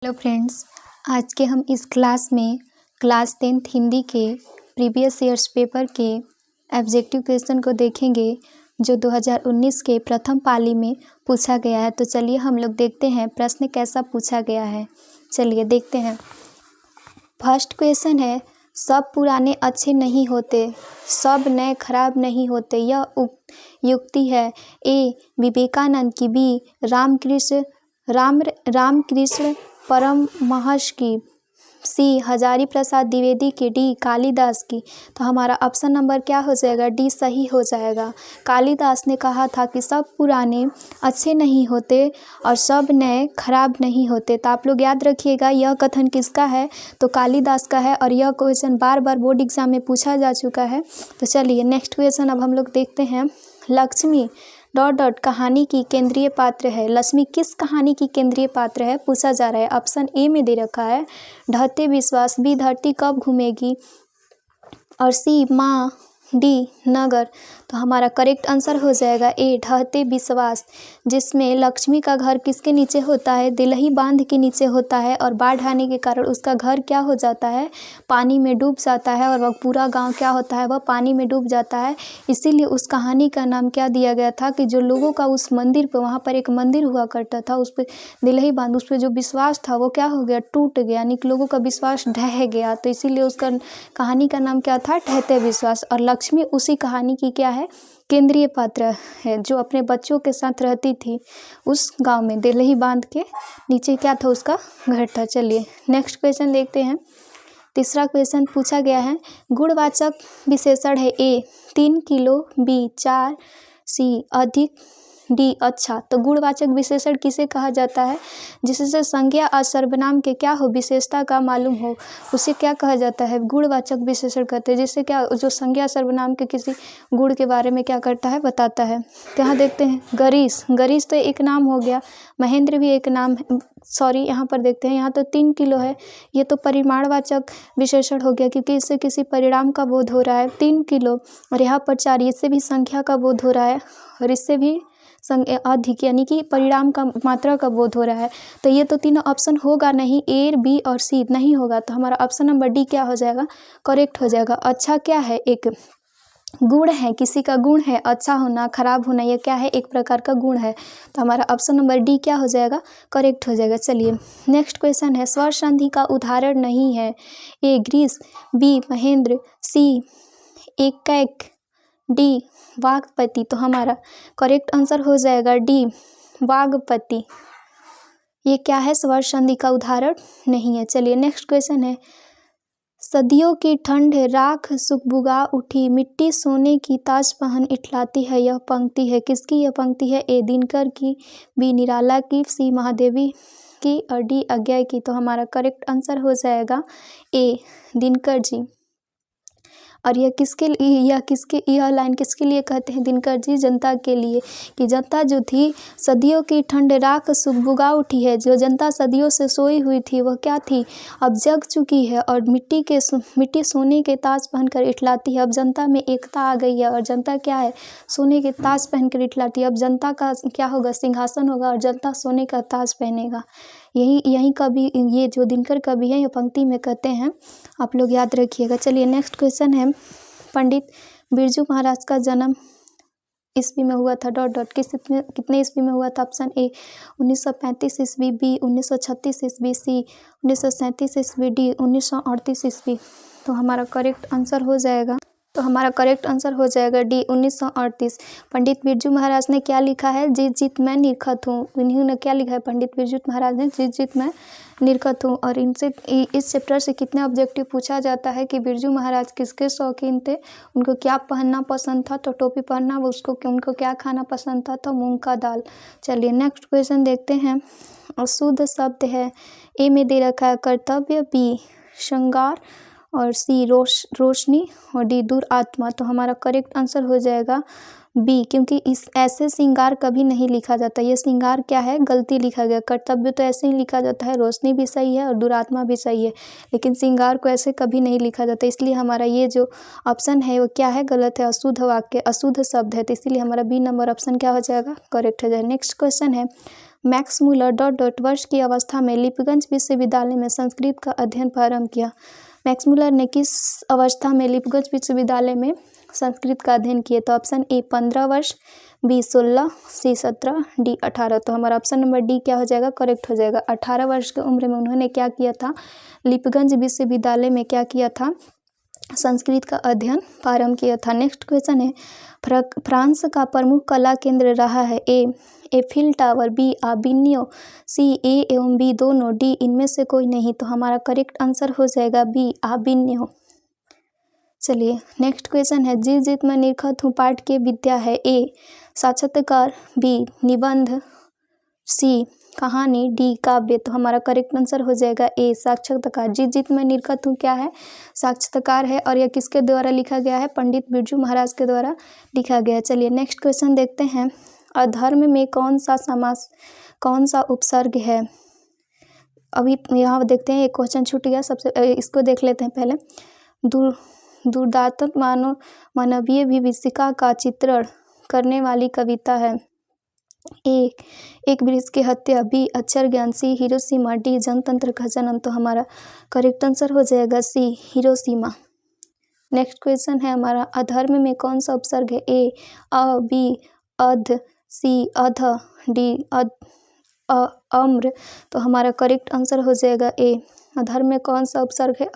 Hello friends, आज के हम इस क्लास में क्लास 10th हिंदी के प्रीवियस ईयर्स पेपर के ऑब्जेक्टिव क्वेश्चन को देखेंगे जो 2019 के प्रथम पाली में पूछा गया है। तो चलिए हम लोग देखते हैं प्रश्न कैसा पूछा गया है। चलिए देखते हैं। फर्स्ट क्वेश्चन है, सब पुराने अच्छे नहीं होते, सब नए खराब नहीं होते। यह युक्ति है ए विवेकानंद की, बी रामकृष्ण परमहंस की, सी हजारी प्रसाद द्विवेदी की, डी कालिदास की। तो हमारा ऑप्शन नंबर क्या हो जाएगा? डी सही हो जाएगा। कालिदास ने कहा था कि सब पुराने अच्छे नहीं होते और सब नए खराब नहीं होते। तो आप लोग याद रखिएगा यह कथन किसका है? तो कालिदास का है और यह क्वेश्चन बार बार बोर्ड एग्जाम में पूछा जा चुका है। तो चलिए नेक्स्ट क्वेश्चन अब हम लोग देखते हैं। लक्ष्मी ... कहानी की केंद्रीय पात्र है। लक्ष्मी किस कहानी की केंद्रीय पात्र है पूछा जा रहा है। ऑप्शन ए में दे रखा है ढहते विश्वास, बी धरती कब घूमेगी और सी माँ, डी नगर। तो हमारा करेक्ट आंसर हो जाएगा ए ढहते विश्वास, जिसमें लक्ष्मी का घर किसके नीचे होता है? दिलही बांध के नीचे होता है और बाढ़ आने के कारण उसका घर क्या हो जाता है? पानी में डूब जाता है और वह पूरा गांव क्या होता है? वह पानी में डूब जाता है। इसीलिए उस कहानी का नाम क्या दिया गया था कि जो लोगों का उस मंदिर पर, वहाँ पर एक मंदिर हुआ करता था, उस पर दिलही बांध, उस पर जो विश्वास था वो क्या हो गया? टूट गया, यानी कि लोगों का विश्वास ढह गया। तो इसीलिए उसका कहानी का नाम क्या था? ढहते विश्वास। और लक्ष्मी उसी कहानी की क्या है? केंद्रीय पात्र है, जो अपने बच्चों के साथ रहती थी उस गांव में। दिलही बांध के नीचे क्या था? उसका घर था। चलिए नेक्स्ट क्वेश्चन देखते हैं। तीसरा क्वेश्चन पूछा गया है, गुणवाचक विशेषण है ए 3 किलो, बी 4, सी अधिक, डी अच्छा। तो गुणवाचक विशेषण किसे कहा जाता है? जिससे संज्ञा और सर्वनाम के क्या हो? विशेषता का मालूम हो, उसे क्या कहा जाता है? गुणवाचक विशेषण कहते हैं। जिससे क्या, जो संज्ञा सर्वनाम के किसी गुण के बारे में क्या करता है? बताता है। यहाँ देखते हैं गरीश, गरीश तो एक नाम हो गया, महेंद्र भी एक नाम है। सॉरी, यहाँ पर देखते हैं, यहाँ तो 3 किलो है, ये तो परिमाणवाचक विशेषण हो गया क्योंकि इससे किसी परिणाम का बोध हो रहा है। 3 किलो और यहाँ पर 4, इससे भी संख्या का बोध हो रहा है और इससे भी अधिक, यानी कि परिणाम का, मात्रा का बोध हो रहा है। तो ये तो तीनों ऑप्शन होगा नहीं, ए, बी और सी नहीं होगा। तो हमारा ऑप्शन नंबर डी क्या हो जाएगा? करेक्ट हो जाएगा। अच्छा क्या है? एक गुण है, किसी का गुण है। अच्छा होना, खराब होना, ये क्या है? एक प्रकार का गुण है। तो हमारा ऑप्शन नंबर डी क्या हो जाएगा? करेक्ट हो जाएगा। चलिए नेक्स्ट क्वेश्चन है, स्वर संधि का उदाहरण नहीं है। ए ग्रीस, बी महेंद्र, सी एकैक, डी वागपति। तो हमारा करेक्ट आंसर हो जाएगा डी वागपति। ये क्या है? स्वर संधि का उदाहरण नहीं है। चलिए नेक्स्ट क्वेश्चन है, सदियों की ठंड राख सुखबुगा उठी, मिट्टी सोने की ताज पहन इठलाती है। यह पंक्ति है किसकी? यह पंक्ति है ए दिनकर की, बी निराला की, सी महादेवी की और डी अज्ञा की। तो हमारा करेक्ट आंसर हो जाएगा ए दिनकर जी। और यह लाइन किसके लिए कहते हैं? दिनकर जी जनता के लिए, कि जनता जो थी सदियों की ठंड राख सुखबुगा उठी है। जो जनता सदियों से सोई हुई थी वह क्या थी? अब जग चुकी है और मिट्टी सोने के ताज पहनकर इठलाती है। अब जनता में एकता आ गई है और जनता क्या है? सोने के ताज पहनकर इठलाती है। अब जनता का क्या होगा? सिंहासन होगा और जनता सोने का ताज पहनेगा। यही कवि, ये जो दिनकर कवि है, ये पंक्ति में कहते हैं। आप लोग याद रखिएगा। चलिए नेक्स्ट क्वेश्चन है, पंडित बिरजू महाराज का जन्म ईस्वी में हुआ था ... कितने ईस्वी में हुआ था? ऑप्शन ए 1935 ईस्वी, बी 1936 ईस्वी, सी 1937 ईस्वी, डी 1938 ईस्वी। तो हमारा करेक्ट आंसर हो जाएगा डी 1938। पंडित बिरजू महाराज ने क्या लिखा है? जीत जीत मैं निरखत हूँ। इन्होंने क्या लिखा है? पंडित बिरजू महाराज ने जीत जीत मैं निरखत हूँ। और इनसे, इस चैप्टर से कितने ऑब्जेक्टिव पूछा जाता है कि बिरजू महाराज किसके शौकीन थे? उनको क्या पहनना पसंद था? तो टोपी पहनना। उनको क्या खाना पसंद था? तो मूंग का दाल। चलिए नेक्स्ट क्वेश्चन देखते हैं। अशुद्ध शब्द है, ए में दे रखा है कर्तव्य, बी श्रृंगार और सी रोशनी और डी दूर आत्मा। तो हमारा करेक्ट आंसर हो जाएगा बी, क्योंकि इस ऐसे श्रृंगार कभी नहीं लिखा जाता। ये श्रृंगार क्या है? गलती लिखा गया। कर्तव्य तो ऐसे ही लिखा जाता है, रोशनी भी सही है और दुरात्मा भी सही है, लेकिन श्रृंगार को ऐसे कभी नहीं लिखा जाता। इसलिए हमारा ये जो ऑप्शन है वो क्या है? गलत है। अशुद्ध वाक्य, अशुद्ध शब्द है, तो इसीलिए हमारा बी नंबर ऑप्शन क्या हो जाएगा? करेक्ट हो जाएगा। नेक्स्ट क्वेश्चन है, मैक्स मूलर डॉट डॉट वर्ष की अवस्था में लिपगंज विश्वविद्यालय में संस्कृत का अध्ययन प्रारंभ किया। मैक्स मूलर ने किस अवस्था में लिपगंज विश्वविद्यालय में संस्कृत का अध्ययन किया? तो ऑप्शन ए 15 वर्ष, बी 16, सी 17, डी 18। तो हमारा ऑप्शन नंबर डी क्या हो जाएगा? करेक्ट हो जाएगा। 18 वर्ष की उम्र में उन्होंने क्या किया था? लिपगंज विश्वविद्यालय में क्या किया था? संस्कृत का अध्ययन प्रारंभ किया था। नेक्स्ट क्वेश्चन है, फ्रांस का प्रमुख कला केंद्र रहा है? ए एफिल टावर, बी आबिन्यो, सी ए एवं बी दोनों, डी इनमें से कोई नहीं। तो हमारा करेक्ट आंसर हो जाएगा बी आबिन्यो। चलिए नेक्स्ट क्वेश्चन है, जिस जित में निरखत हूँ पाठ की विद्या है? ए साक्षात्कार, बी निबंध, सी कहानी, डी काव्य। तो हमारा करेक्ट आंसर हो जाएगा ए साक्षात्कार। जिस जित में निरखत हूँ क्या है? साक्षात्कार है और यह किसके द्वारा लिखा गया है? पंडित बिरजू महाराज के द्वारा लिखा गया है। चलिए नेक्स्ट क्वेश्चन देखते हैं, अधर्म में कौन सा समास, कौन सा उपसर्ग है? अभी यहाँ देखते हैं, एक क्वेश्चन छूट गया, सबसे इसको देख लेते हैं पहले। दुर्दांत मानवीय विभीषिका का चित्रण करने वाली कविता है? ए एक वृक्ष की हत्या, बी अक्षर ज्ञान, सी हिरोशिमा, डी जनतंत्र का जन्म। तो हमारा करेक्ट आंसर हो जाएगा सी हिरोशिमा। नेक्स्ट क्वेश्चन है हमारा, अधर्म में कौन सा उपसर्ग है? ए अ, बी अध, सी अध, डी अम्र। तो हमारा करेक्ट आंसर हो जाएगा ए। अधर्म में कौन सा उपसर्ग है?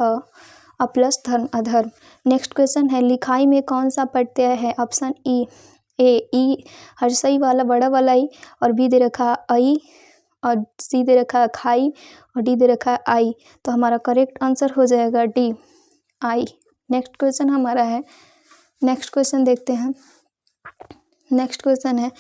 अ प्लस धर्म अधर्म। नेक्स्ट क्वेश्चन है, लिखाई में कौन सा प्रत्यय है? ऑप्शन ई ई हर्षई वाला बड़ा वाला ई, और बी दे रखा आई, और सी दे रखा खाई, और डी दे रखा आई। तो हमारा करेक्ट आंसर हो जाएगा डी आई। नेक्स्ट क्वेश्चन हमारा है, नेक्स्ट क्वेश्चन देखते हैं। नेक्स्ट क्वेश्चन है,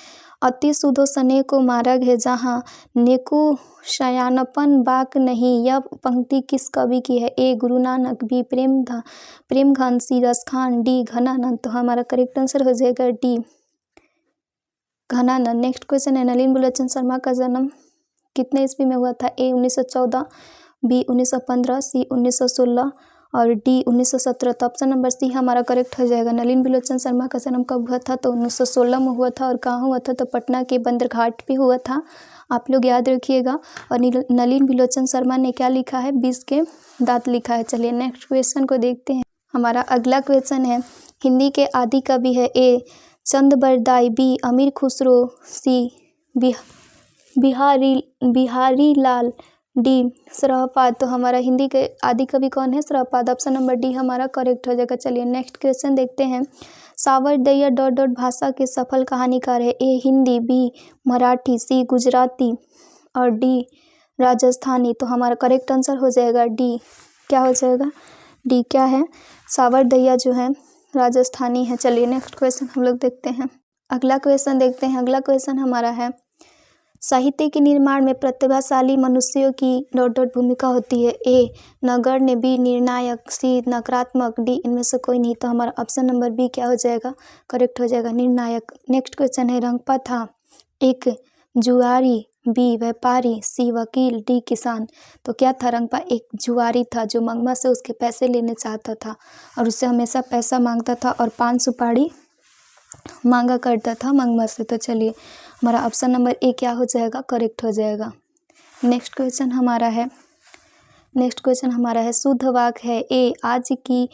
अति सुधो सने को मार्ग है जहाँ नेको शयानपन बाक नहीं। यह पंक्ति किस कवि की है? ए गुरु नानक, बी प्रेमघन, सी रसखान, डी घनानंद। तो हमारा करेक्ट आंसर हो जाएगा डी घनानंद। नेक्स्ट क्वेश्चन है, नलिन बुलोचन शर्मा का जन्म कितने ईस्वी में हुआ था? ए 1914, बी 1915, सी 1916, और डी 1917। तो ऑप्शन नंबर सी हमारा करेक्ट हो जाएगा। नलिन बिलोचन शर्मा का जन्म कब हुआ था? तो 1916 में हुआ था। और कहाँ हुआ था? तो पटना के बंदरघाट पे हुआ था, आप लोग याद रखिएगा। और नलिन बिलोचन शर्मा ने क्या लिखा है? 20 के दांत लिखा है। चलिए नेक्स्ट क्वेश्चन को देखते हैं। हमारा अगला क्वेश्चन है, हिंदी के आदि कवि है? ए चंद बरदाई, बी अमीर खुसरो, सी बिहारी लाल, डी सरहपाद। तो हमारा हिंदी के आदि कवि कौन है? सरहपाद। ऑप्शन नंबर डी हमारा करेक्ट हो जाएगा। चलिए नेक्स्ट क्वेश्चन देखते हैं, सावरदैया डॉट डॉट भाषा के सफल कहानीकार है? ए हिंदी, बी मराठी, सी गुजराती, और डी राजस्थानी। तो हमारा करेक्ट आंसर हो जाएगा डी। क्या हो जाएगा? डी क्या है? सावरदैया जो है राजस्थानी है। चलिए नेक्स्ट क्वेश्चन हम लोग देखते हैं। अगला क्वेश्चन देखते हैं। अगला क्वेश्चन हमारा है, साहित्य के निर्माण में प्रतिभाशाली मनुष्यों की डॉट डॉट भूमिका होती है? ए नगण्य, बी निर्णायक, सी नकारात्मक, डी इनमें से कोई नहीं। तो हमारा ऑप्शन नंबर बी क्या हो जाएगा? करेक्ट हो जाएगा, निर्णायक। नेक्स्ट क्वेश्चन है, रंगपा था? एक जुआरी, बी व्यापारी, सी वकील, डी किसान। तो क्या था? रंगपा एक जुआरी था जो मंगमा से उसके पैसे लेने चाहता था और उससे हमेशा पैसा मांगता था और 5 सुपारी मांगा करता था मंगमा से। तो चलिए हमारा ऑप्शन नंबर ए क्या हो जाएगा? करेक्ट हो जाएगा। नेक्स्ट क्वेश्चन हमारा है, शुद्ध वाक्य है? ए आज की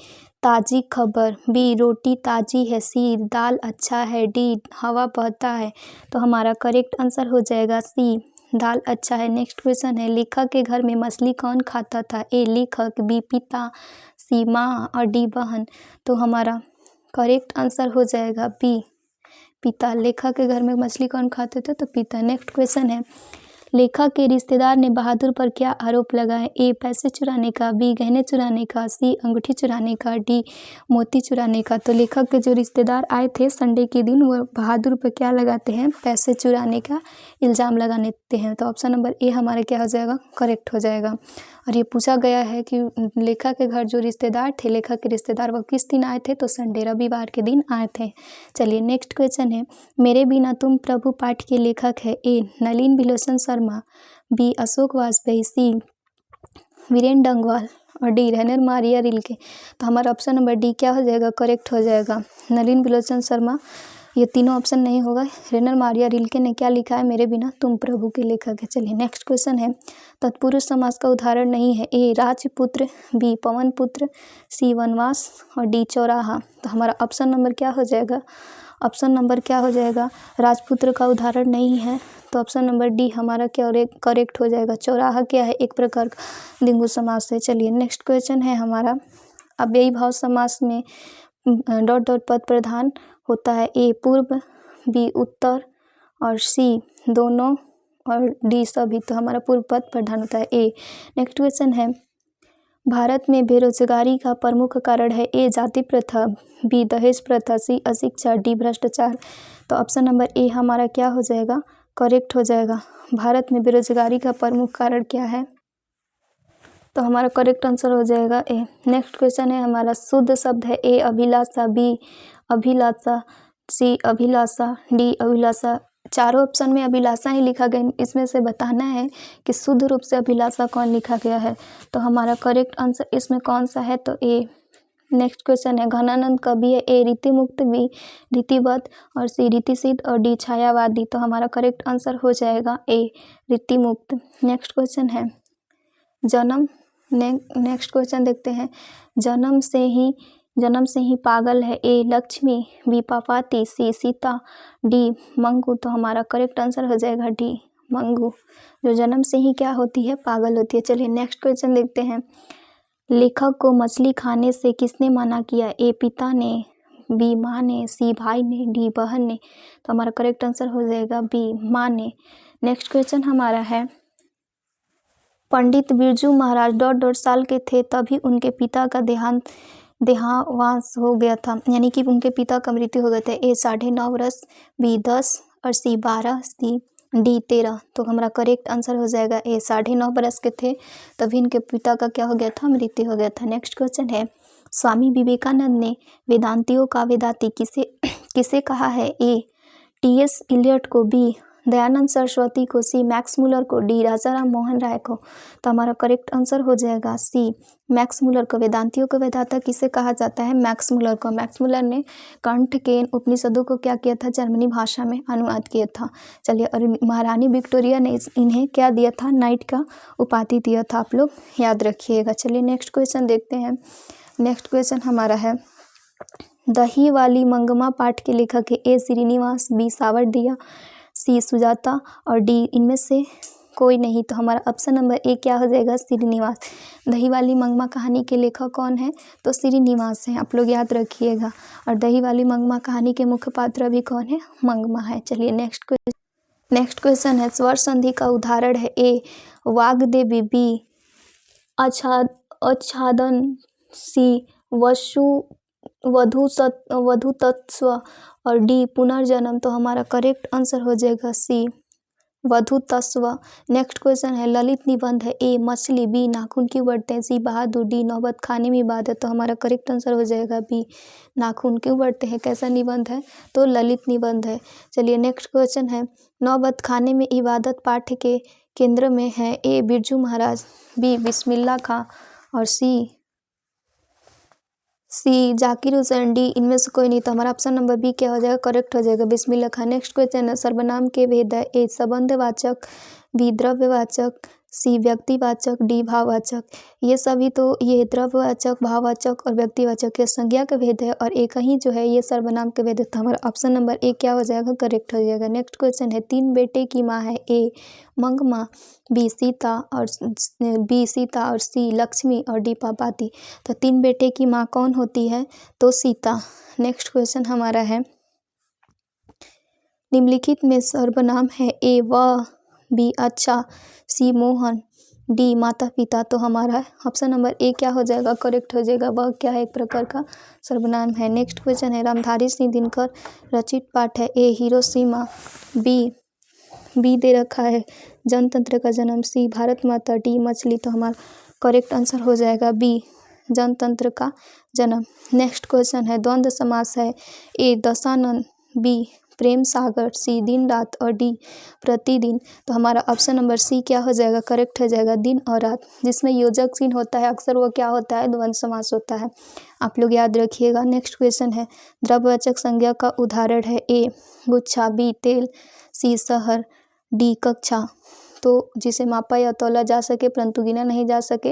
ताज़ी खबर, बी रोटी ताज़ी है, सी दाल अच्छा है, डी हवा बहता है। तो हमारा करेक्ट आंसर हो जाएगा सी दाल अच्छा है। नेक्स्ट क्वेश्चन है, लेखक के घर में मछली कौन खाता था? ए लेखक, बी पिता, सी माँ, और डी बहन। तो हमारा करेक्ट आंसर हो जाएगा बी पिता। लेखक के घर में मछली कौन खाते थे? तो पिता। नेक्स्ट क्वेश्चन है, लेखक के रिश्तेदार ने बहादुर पर क्या आरोप लगाए? ए पैसे चुराने का, बी गहने चुराने का, सी अंगूठी चुराने का, डी मोती चुराने का। तो लेखक के जो रिश्तेदार आए थे संडे के दिन, वो बहादुर पर क्या लगाते हैं? पैसे चुराने का इल्ज़ाम लगाते हैं। तो ऑप्शन नंबर ए हमारा क्या हो जाएगा? करेक्ट हो जाएगा। और ये पूछा गया है कि लेखक के घर जो रिश्तेदार थे, लेखक के रिश्तेदार, वो किस दिन आए थे? तो संडे रविवार के दिन आए थे। चलिए नेक्स्ट क्वेश्चन है, मेरे बिना तुम प्रभु पाठ के लेखक है? ए नलिन बिलोचन शर्मा, बी अशोक वाजपेयी, सी वीरेन डंगवाल, और डी रेनर मारिया रिल्के। तो हमारा ऑप्शन नंबर डी क्या हो जाएगा? करेक्ट हो जाएगा। नलिन बिलोचन शर्मा ये तीनों ऑप्शन नहीं होगा। रेनर मारिया रिल्के ने क्या लिखा है, मेरे बिना तुम प्रभु के लेखक है। चलिए नेक्स्ट क्वेश्चन है, तत्पुरुष समास का उदाहरण नहीं है। ए राजपुत्र, बी पवन पुत्र, सी वनवास और डी चौराहा। तो हमारा ऑप्शन नंबर क्या हो जाएगा, ऑप्शन नंबर क्या हो जाएगा, राजपुत्र का उदाहरण नहीं है, तो ऑप्शन नंबर डी हमारा क्या करेक्ट हो जाएगा। चौराहा क्या है, एक प्रकार का द्विगु समास है। चलिए नेक्स्ट क्वेश्चन है हमारा, अव्ययी भाव समास में डॉट डॉट पद प्रधान होता है। ए पूर्व, बी उत्तर और सी दोनों और डी सभी। तो हमारा पूर्व पद प्रधान होता है ए। नेक्स्ट क्वेश्चन है, भारत में बेरोजगारी का प्रमुख कारण है। ए जाति प्रथा, बी दहेज प्रथा, सी अशिक्षा, डी भ्रष्टाचार। तो ऑप्शन नंबर ए हमारा क्या हो जाएगा, करेक्ट हो जाएगा। भारत में बेरोजगारी का प्रमुख कारण क्या है, तो हमारा करेक्ट आंसर हो जाएगा ए। नेक्स्ट क्वेश्चन है हमारा, शुद्ध शब्द है। ए अभिलाषा, बी अभिलाषा, सी अभिलाषा, डी अभिलाषा। चारों ऑप्शन में अभिलाषा ही लिखा गया, इसमें से बताना है कि शुद्ध रूप से अभिलाषा कौन लिखा गया है। तो हमारा करेक्ट आंसर इसमें कौन सा है, तो ए। नेक्स्ट क्वेश्चन है, घनानंद कवि है। ए रीतिमुक्त, बी रीतिबद्ध और सी रीतिसिद्ध और डी छायावादी। तो हमारा करेक्ट आंसर हो जाएगा ए रीतिमुक्त। नेक्स्ट क्वेश्चन है, जन्म नेक्स्ट क्वेश्चन देखते हैं, जन्म से ही पागल है। ए लक्ष्मी, बी पापाती, सी सीता, डी मंगू। तो हमारा करेक्ट आंसर हो जाएगा डी मंगू, जो जन्म से ही क्या होती है, पागल होती है। चलिए नेक्स्ट क्वेश्चन देखते हैं, लेखक को मछली खाने से किसने मना किया। ए पिता ने, बी माँ ने, सी भाई ने, डी बहन ने। तो हमारा करेक्ट आंसर हो जाएगा बी माँ ने। नेक्स्ट क्वेश्चन हमारा है, पंडित बिरजू महाराज डॉट डॉट साल के थे तभी उनके पिता का देहावास हो गया था, यानी कि उनके पिता का मृत्यु हो गया था। ए 9.5 वर्ष, बी 10 और सी 12, सी डी 13। तो हमारा करेक्ट आंसर हो जाएगा ए 9.5 वर्ष के थे तभी इनके पिता का क्या हो गया था, मृत्यु हो गया था। नेक्स्ट क्वेश्चन है, स्वामी विवेकानंद ने वेदांतियों का वेदांती किसे कहा है। ए टी.एस. इलियट को, बी दयानंद सरस्वती को, सी मैक्स मुलर को, डी राजा राम मोहन राय को। तो हमारा करेक्ट आंसर हो जाएगा सी मैक्स मुलर को। वेदांतियों का वेदाता किसे कहा जाता है, मैक्स मुलर को। मैक्स मुलर ने कंठ के उपनिषदों को क्या किया था, जर्मनी भाषा में अनुवाद किया था। चलिए, और महारानी विक्टोरिया ने इन्हें क्या दिया था, नाइट का उपाधि दिया था, आप लोग याद रखिएगा। चलिए नेक्स्ट क्वेश्चन देखते हैं। नेक्स्ट क्वेश्चन हमारा है, दही वाली मंगमा पाठ के लेखक है। ए श्रीनिवास, बी सावरदिया, सी सुजाता और डी इनमें से कोई नहीं। तो हमारा ऑप्शन नंबर ए क्या हो जाएगा, श्रीनिवास। दही वाली मंगमा कहानी के लेखक कौन है, तो श्रीनिवास हैं, आप लोग याद रखिएगा। और दही वाली मंगमा कहानी के मुख्य पात्र भी कौन है, मंगमा है। चलिए नेक्स्ट क्वेश्चन है, स्वर संधि का उदाहरण है। ए वाग्देवी, बी आच्छादन, सी वधु तत्व और डी पुनर्जन्म। तो हमारा करेक्ट आंसर हो जाएगा सी वधु तत्व। नेक्स्ट क्वेश्चन है, ललित निबंध है। ए मछली, बी नाखून क्यों बढ़ते हैं, सी बहादुर, डी नौबत खाने में इबादत। तो हमारा करेक्ट आंसर हो जाएगा बी नाखून क्यों बढ़ते हैं। कैसा निबंध है, तो ललित निबंध है। चलिए नेक्स्ट क्वेश्चन है, नौबत खाने में इबादत पाठ के केंद्र में है। ए बिरजू महाराज, बी बिस्मिल्लाह खां और सी जाकिर हुसैन, डी इनमें से कोई नहीं। तो हमारा ऑप्शन नंबर बी क्या हो जाएगा, करेक्ट हो जाएगा, बिस्मिल्लाह खां। नेक्स्ट क्वेश्चन है, सर्वनाम के भेद है। ए संबंधवाचक, बी द्रव्यवाचक, सी व्यक्तिवाचक, डी भाववाचक। ये सभी तो ये द्रव्यवाचक, भाववाचक और व्यक्तिवाचक ये संज्ञा के भेद है और एक ही जो है ये सर्वनाम के भेद है। तो हमारा ऑप्शन नंबर ए क्या हो जाएगा, करेक्ट हो जाएगा। नेक्स्ट क्वेश्चन है, 3 बेटे की माँ है। ए मंगमा, बी सीता और सी लक्ष्मी और डी पापाती। तो 3 बेटे की माँ कौन होती है, तो सीता। नेक्स्ट क्वेश्चन हमारा है, निम्नलिखित में सर्वनाम है। ए वह, बी अच्छा, सी मोहन, डी माता पिता। तो हमारा ऑप्शन नंबर ए क्या हो जाएगा, करेक्ट हो जाएगा। वह क्या है, एक प्रकार का सर्वनाम है। नेक्स्ट क्वेश्चन है, रामधारी सिंह दिनकर रचित पाठ है। ए हिरोशिमा, बी दे रखा है जनतंत्र का जन्म, सी भारत माता, डी मछली। तो हमारा करेक्ट आंसर हो जाएगा बी जनतंत्र का जन्म। नेक्स्ट क्वेश्चन है, द्वंद्व समास है। ए दशानन, बी प्रेम सागर, सी दिन रात और डी प्रतिदिन। तो हमारा ऑप्शन नंबर सी क्या हो जाएगा, करेक्ट हो जाएगा, दिन और रात। जिसमें योजक चिन्ह होता है अक्सर वो क्या होता है, द्वंद्व समास होता है, आप लोग याद रखिएगा। नेक्स्ट क्वेश्चन है, द्रव्यवाचक संज्ञा का उदाहरण है ए गुच्छा, बी तेल, सी शहर, डी कक्षा। तो जिसे मापा या तौला जा सके परंतु गिना नहीं जा सके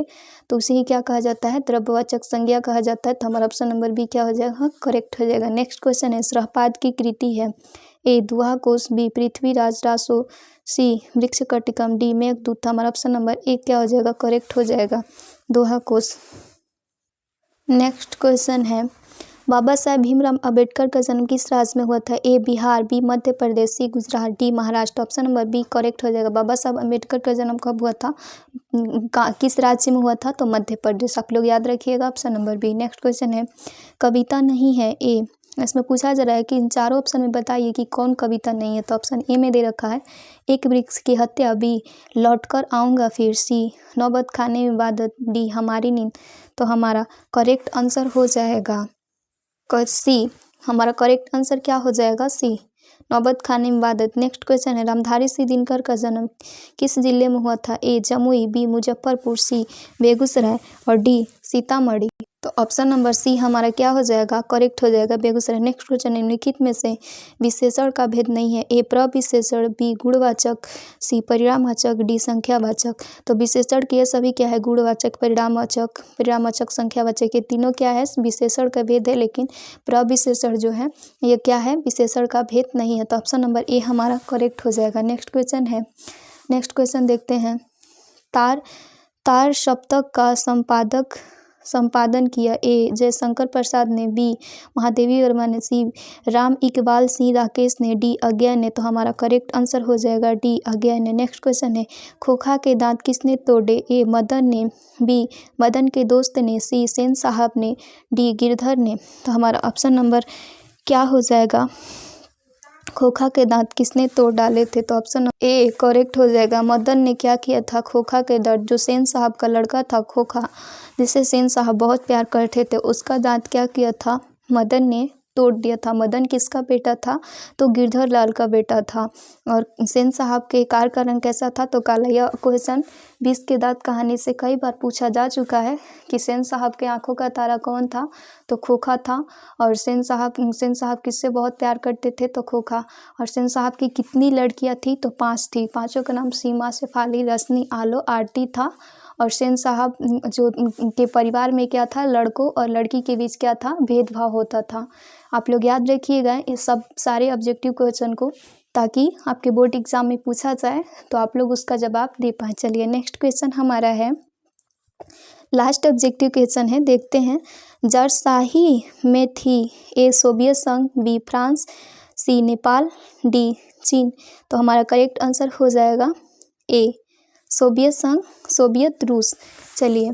तो उसे ही क्या कहा जाता है, द्रव्यवाचक संज्ञा कहा जाता है। तो हमारा ऑप्शन नंबर बी क्या हो जाएगा, करेक्ट हो जाएगा। नेक्स्ट क्वेश्चन है, श्रहपाद की कृति है ए दुहा कोश, बी पृथ्वीराज रासो, सी वृक्ष कटिकम, डी मेघदूत। हमारा ऑप्शन नंबर ए क्या हो जाएगा, करेक्ट हो जाएगा, दोहा कोश। नेक्स्ट क्वेश्चन है, बाबा साहेब भीमराव अंबेडकर का जन्म किस राज्य में हुआ था, A Bihar, B Madhya Pradesh, C Gujarat, D Maharashtra. Option number B correct हो जाएगा। बाबा साहब अंबेडकर का जन्म कब हुआ था, किस राज्य में हुआ था, तो मध्य प्रदेश, आप लोग याद रखिएगा, option number B. Next question है, कविता नहीं है ए, इसमें पूछा जा रहा है कि इन चारों ऑप्शन में बताइए कि कौन कविता नहीं है। तो ऑप्शन ए में दे रखा है एक वृक्ष की हत्या, बी लौटकर आऊँगा फिर, सी नौबत खाने में इबादत, डी हमारी नींद। तो हमारा करेक्ट आंसर हो जाएगा सी, हमारा करेक्ट आंसर क्या हो जाएगा, सी नौबत खाने में इबादत। नेक्स्ट क्वेश्चन है, रामधारी सिंह दिनकर का जन्म किस जिले में हुआ था, ए जमुई, बी मुजफ्फरपुर, सी बेगूसराय और डी सीतामढ़ी। तो ऑप्शन नंबर सी हमारा क्या हो जाएगा, करेक्ट हो जाएगा, बेगूसराय। नेक्स्ट क्वेश्चन, निम्नलिखित में से विशेषण का भेद नहीं है, ए प्रविशेषण, बी गुणवाचक, सी परिणामवाचक, डी संख्यावाचक। तो विशेषण के सभी क्या है, गुणवाचक, परिणामवाचक, संख्यावाचक, ये तीनों क्या है, विशेषण का भेद है, लेकिन प्रविशेषण जो है ये क्या है, विशेषण का भेद नहीं है। तो ऑप्शन नंबर ए हमारा करेक्ट हो जाएगा। नेक्स्ट क्वेश्चन है, नेक्स्ट क्वेश्चन देखते हैं, तार सप्तक का संपादन किया, ए जयशंकर प्रसाद ने, बी महादेवी वर्मा ने, सी राम इकबाल सिंह राकेश ने, डी अज्ञा ने। तो हमारा करेक्ट आंसर हो जाएगा डी अज्ञा ने। नेक्स्ट क्वेश्चन है, खोखा के दांत किसने तोड़े, ए मदन ने, बी मदन के दोस्त ने, सी सेन साहब ने, डी गिरधर ने। तो हमारा ऑप्शन नंबर क्या हो जाएगा, खोखा के दांत किसने तोड़ डाले थे, तो ऑप्शन ए करेक्ट हो जाएगा। मदन ने क्या किया था, खोखा के दांत, जो सेन साहब का लड़का था खोखा, जिसे सेन साहब बहुत प्यार करते थे, उसका दांत क्या किया था, मदन ने तोड़ दिया था। मदन किसका बेटा था, तो गिरधर लाल का बेटा था। और सेन साहब के कार का रंग कैसा था, तो काला। यह क्वेश्चन 20 के दांत कहानी से कई बार पूछा जा चुका है कि सेन साहब के आंखों का तारा कौन था, तो खोखा था। और सेन साहब किससे बहुत प्यार करते थे, तो खोखा। और सेन साहब की कितनी लड़कियां थी, तो 5 थी। पांचों का नाम सीमा, शेफाली, रश्मि, आलो, आरती था। और सेन साहब जो के परिवार में क्या था, लड़कों और लड़की के बीच क्या था, भेदभाव होता था। आप लोग याद रखिएगा इस सब सारे ऑब्जेक्टिव क्वेश्चन को, ताकि आपके बोर्ड एग्जाम में पूछा जाए तो आप लोग उसका जवाब दे पाए। चलिए नेक्स्ट क्वेश्चन हमारा है, लास्ट ऑब्जेक्टिव क्वेश्चन है, देखते हैं। जरशाही में थी, ए सोवियत संघ, बी फ्रांस, सी नेपाल, डी चीन। तो हमारा करेक्ट आंसर हो जाएगा ए सोवियत संघ, सोवियत रूस। चलिए